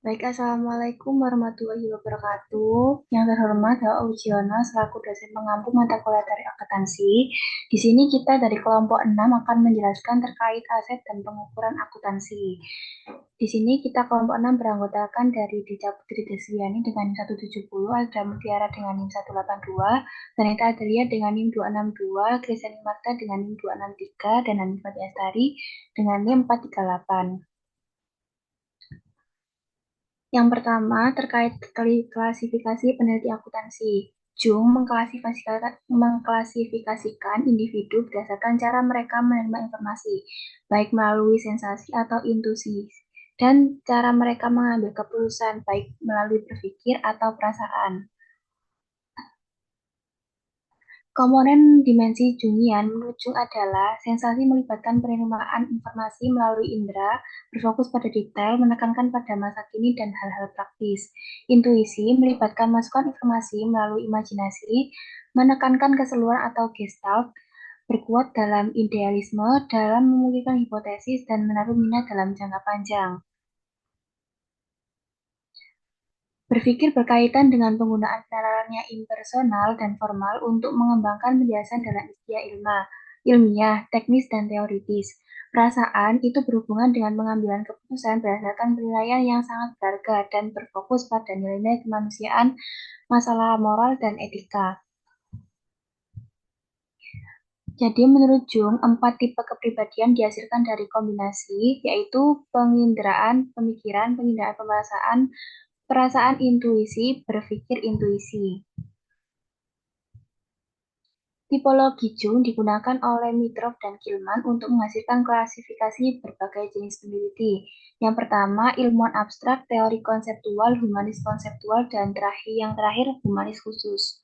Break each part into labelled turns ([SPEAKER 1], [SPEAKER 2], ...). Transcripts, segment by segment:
[SPEAKER 1] Baik, Assalamualaikum warahmatullahi wabarakatuh. Yang terhormat Bapak Ujiono selaku dosen pengampu mata kuliah dari akuntansi. Di sini kita dari kelompok 6 akan menjelaskan terkait aset dan pengukuran akuntansi. Di sini kita kelompok 6 beranggotakan dari Dica Putri Desliani dengan NIM 170, Aldra Mutiara dengan NIM 182, Zanita Adelia dengan NIM 262, Kristiani Marta dengan NIM 263, dan Hanifah Astari dengan NIM 438. Yang pertama, terkait klasifikasi peneliti akuntansi. Jung mengklasifikasikan individu berdasarkan cara mereka menerima informasi, baik melalui sensasi atau intuisi, dan cara mereka mengambil keputusan, baik melalui berpikir atau perasaan. Komponen dimensi Jungian menurut Jung adalah sensasi melibatkan penerimaan informasi melalui indera, berfokus pada detail, menekankan pada masa kini dan hal-hal praktis. Intuisi melibatkan masukan informasi melalui imajinasi, menekankan keseluruhan atau gestalt, berkuat dalam idealisme, dalam memulihkan hipotesis, dan menaruh minat dalam jangka panjang. Berpikir berkaitan dengan penggunaan penalaran yang impersonal dan formal untuk mengembangkan penjelasan dalam istilah ilmiah, teknis, dan teoritis. Perasaan itu berhubungan dengan pengambilan keputusan berdasarkan penilaian yang sangat berharga dan berfokus pada nilai-nilai kemanusiaan, masalah moral, dan etika. Jadi menurut Jung, 4 tipe kepribadian dihasilkan dari kombinasi, yaitu penginderaan pemikiran, penginderaan perasaan, perasaan intuisi, berpikir intuisi. Tipologi Jung digunakan oleh Mitrov dan Gilman untuk menghasilkan klasifikasi berbagai jenis peneliti. Yang pertama, ilmuwan abstrak, teori konseptual, humanis konseptual, dan yang terakhir humanis khusus.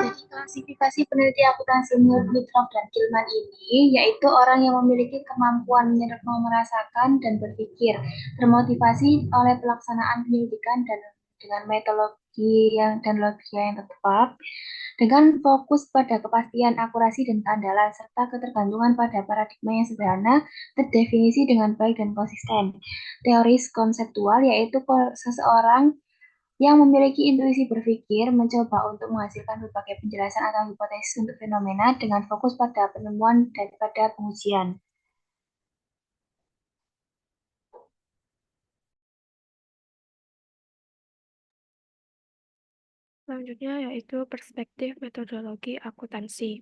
[SPEAKER 1] Jadi klasifikasi peneliti akuntansi menurut Mitrov dan Gilman ini yaitu orang yang memiliki kemampuan merasakan dan berpikir, termotivasi oleh pelaksanaan penyelidikan dan dengan metodologi dan logika yang tepat, dengan fokus pada kepastian, akurasi, dan keandalan, serta ketergantungan pada paradigma yang sederhana, terdefinisi dengan baik dan konsisten. Teoris konseptual yaitu seseorang yang memiliki intuisi berpikir mencoba untuk menghasilkan berbagai penjelasan atau hipotesis untuk fenomena dengan fokus pada penemuan daripada pengujian.
[SPEAKER 2] Selanjutnya yaitu perspektif metodologi akuntansi.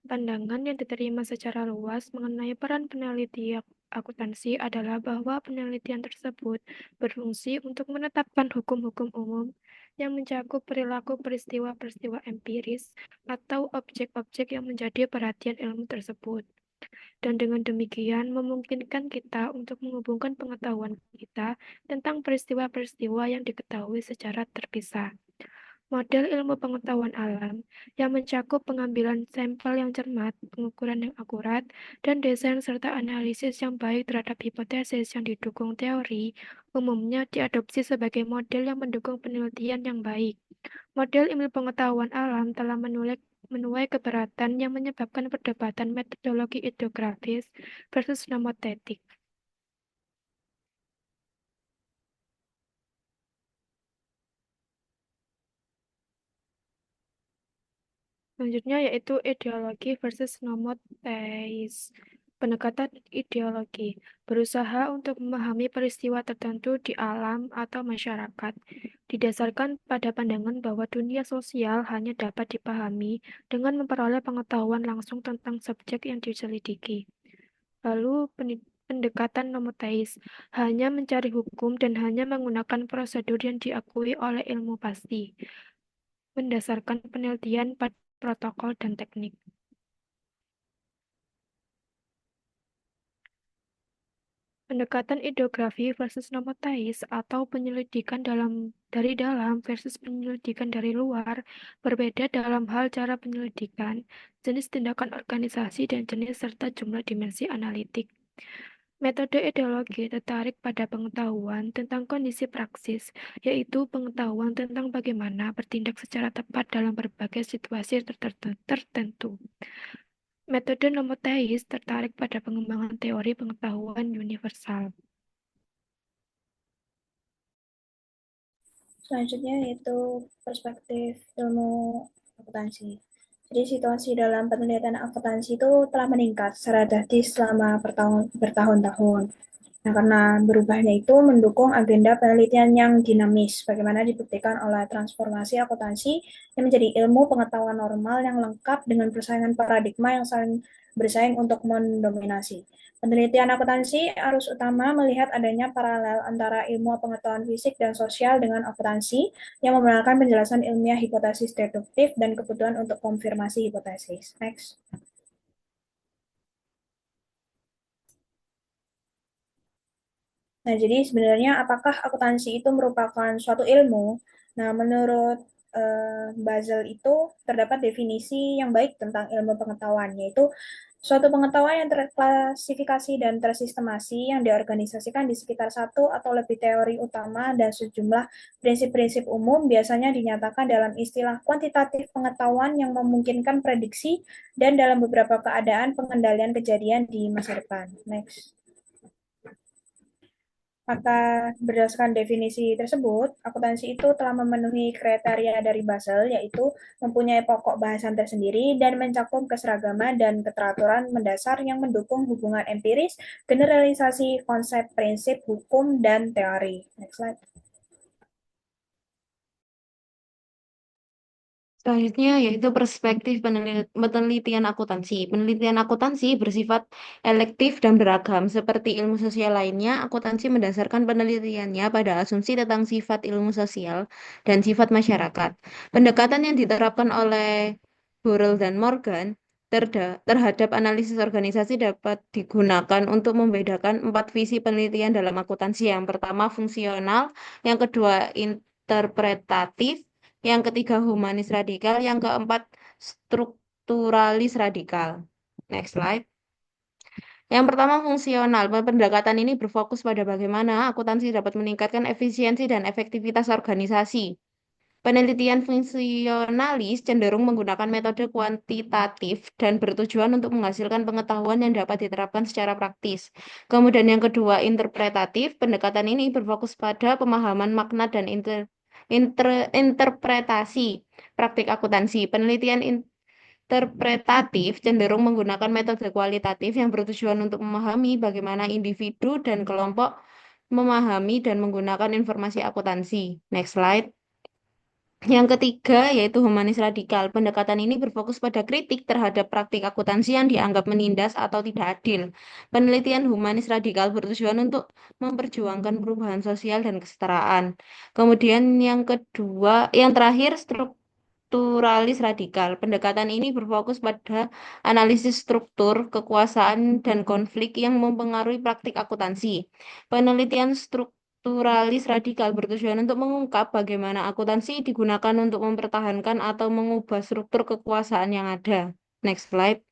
[SPEAKER 2] Pandangan yang diterima secara luas mengenai peran peneliti akuntansi adalah bahwa penelitian tersebut berfungsi untuk menetapkan hukum-hukum umum yang mencakup perilaku peristiwa-peristiwa empiris atau objek-objek yang menjadi perhatian ilmu tersebut. Dan dengan demikian memungkinkan kita untuk menghubungkan pengetahuan kita tentang peristiwa-peristiwa yang diketahui secara terpisah. Model ilmu pengetahuan alam yang mencakup pengambilan sampel yang cermat, pengukuran yang akurat, dan desain serta analisis yang baik terhadap hipotesis yang didukung teori, umumnya diadopsi sebagai model yang mendukung penelitian yang baik. Model ilmu pengetahuan alam telah menuai keberatan yang menyebabkan perdebatan metodologi ideografis versus nomotetik. Selanjutnya yaitu ideologi versus nomotheis. Pendekatan ideologi berusaha untuk memahami peristiwa tertentu di alam atau masyarakat, didasarkan pada pandangan bahwa dunia sosial hanya dapat dipahami dengan memperoleh pengetahuan langsung tentang subjek yang diselidiki. Lalu pendekatan nomotheis hanya mencari hukum dan hanya menggunakan prosedur yang diakui oleh ilmu pasti, mendasarkan penelitian pada protokol dan teknik. Pendekatan ideografi versus nomotheis atau penyelidikan dari dalam versus penyelidikan dari luar berbeda dalam hal cara penyelidikan, jenis tindakan organisasi, dan jenis serta jumlah dimensi analitik. Metode ideologi tertarik pada pengetahuan tentang kondisi praksis, yaitu pengetahuan tentang bagaimana bertindak secara tepat dalam berbagai situasi tertentu. Metode nomoteis tertarik pada pengembangan teori pengetahuan universal.
[SPEAKER 1] Selanjutnya yaitu perspektif ilmu akuntansi. Jadi situasi dalam penelitian akuntansi itu telah meningkat secara drastis selama bertahun-tahun. Nah, karena berubahnya itu mendukung agenda penelitian yang dinamis, bagaimana dibuktikan oleh transformasi akuntansi yang menjadi ilmu pengetahuan normal yang lengkap dengan persaingan paradigma yang saling bersaing untuk mendominasi. Penelitian akuntansi arus utama melihat adanya paralel antara ilmu pengetahuan fisik dan sosial dengan akuntansi yang membenarkan penjelasan ilmiah hipotesis deduktif dan kebutuhan untuk konfirmasi hipotesis. Next. Nah, jadi sebenarnya apakah akuntansi itu merupakan suatu ilmu? Nah, menurut Basel itu terdapat definisi yang baik tentang ilmu pengetahuan, yaitu suatu pengetahuan yang terklasifikasi dan tersistemasi yang diorganisasikan di sekitar satu atau lebih teori utama dan sejumlah prinsip-prinsip umum biasanya dinyatakan dalam istilah kuantitatif pengetahuan yang memungkinkan prediksi dan dalam beberapa keadaan pengendalian kejadian di masa depan. Next. Maka berdasarkan definisi tersebut, akuntansi itu telah memenuhi kriteria dari Basel, yaitu mempunyai pokok bahasan tersendiri dan mencakup keseragaman dan keteraturan mendasar yang mendukung hubungan empiris, generalisasi, konsep, prinsip, hukum, dan teori. Next slide.
[SPEAKER 3] Selanjutnya yaitu perspektif penelitian akuntansi. Penelitian akuntansi bersifat elektif dan beragam. Seperti ilmu sosial lainnya, akuntansi mendasarkan penelitiannya pada asumsi tentang sifat ilmu sosial dan sifat masyarakat. Pendekatan yang diterapkan oleh Burrell dan Morgan terhadap analisis organisasi dapat digunakan untuk membedakan empat visi penelitian dalam akuntansi. Yang pertama fungsional, yang kedua interpretatif, yang ketiga humanis radikal, yang keempat strukturalis radikal. Next slide. Yang pertama fungsional. Pendekatan ini berfokus pada bagaimana akuntansi dapat meningkatkan efisiensi dan efektivitas organisasi. Penelitian fungsionalis cenderung menggunakan metode kuantitatif dan bertujuan untuk menghasilkan pengetahuan yang dapat diterapkan secara praktis. Kemudian yang kedua, interpretatif. Pendekatan ini berfokus pada pemahaman makna dan interpretasi praktik akuntansi. Penelitian interpretatif cenderung menggunakan metode kualitatif yang bertujuan untuk memahami bagaimana individu dan kelompok memahami dan menggunakan informasi akuntansi. Next slide. Yang ketiga yaitu humanis radikal. Pendekatan ini berfokus pada kritik terhadap praktik akuntansi yang dianggap menindas atau tidak adil. Penelitian humanis radikal bertujuan untuk memperjuangkan perubahan sosial dan kesetaraan. Kemudian yang kedua, yang terakhir strukturalis radikal. Pendekatan ini berfokus pada analisis struktur, kekuasaan, dan konflik yang mempengaruhi praktik akuntansi. Penelitian strukturalis radikal bertujuan untuk mengungkap bagaimana akuntansi digunakan untuk mempertahankan atau mengubah struktur kekuasaan yang ada. Next slide.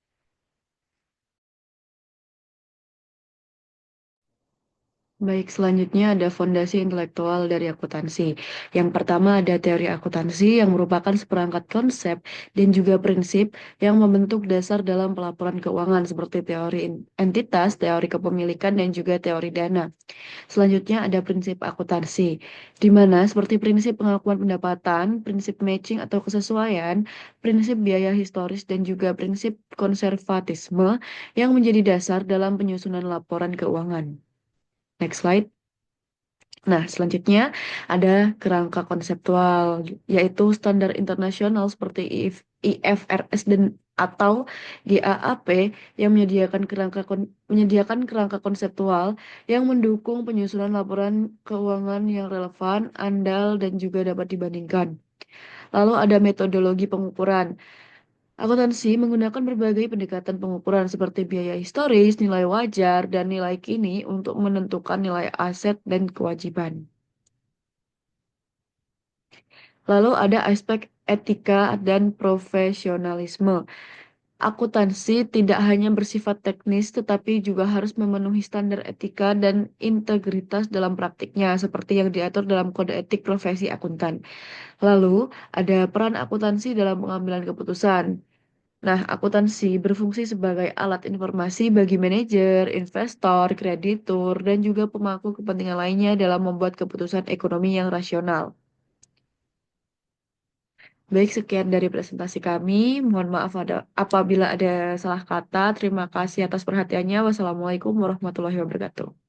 [SPEAKER 3] Baik, selanjutnya ada fondasi intelektual dari akuntansi. Yang pertama ada teori akuntansi yang merupakan seperangkat konsep dan juga prinsip yang membentuk dasar dalam pelaporan keuangan seperti teori entitas, teori kepemilikan, dan juga teori dana. Selanjutnya ada prinsip akuntansi, di mana seperti prinsip pengakuan pendapatan, prinsip matching atau kesesuaian, prinsip biaya historis, dan juga prinsip konservatisme yang menjadi dasar dalam penyusunan laporan keuangan. Next slide. Nah, selanjutnya ada kerangka konseptual, yaitu standar internasional seperti IFRS dan atau GAAP yang menyediakan kerangka konseptual yang mendukung penyusunan laporan keuangan yang relevan, andal, dan juga dapat dibandingkan. Lalu ada metodologi pengukuran. Akuntansi menggunakan berbagai pendekatan pengukuran seperti biaya historis, nilai wajar, dan nilai kini untuk menentukan nilai aset dan kewajiban. Lalu ada aspek etika dan profesionalisme. Akuntansi tidak hanya bersifat teknis, tetapi juga harus memenuhi standar etika dan integritas dalam praktiknya, seperti yang diatur dalam Kode Etik Profesi Akuntan. Lalu, ada peran akuntansi dalam pengambilan keputusan. Nah, akuntansi berfungsi sebagai alat informasi bagi manajer, investor, kreditur, dan juga pemangku kepentingan lainnya dalam membuat keputusan ekonomi yang rasional. Baik, sekian dari presentasi kami. Mohon maaf apabila ada salah kata. Terima kasih atas perhatiannya. Wassalamualaikum warahmatullahi wabarakatuh.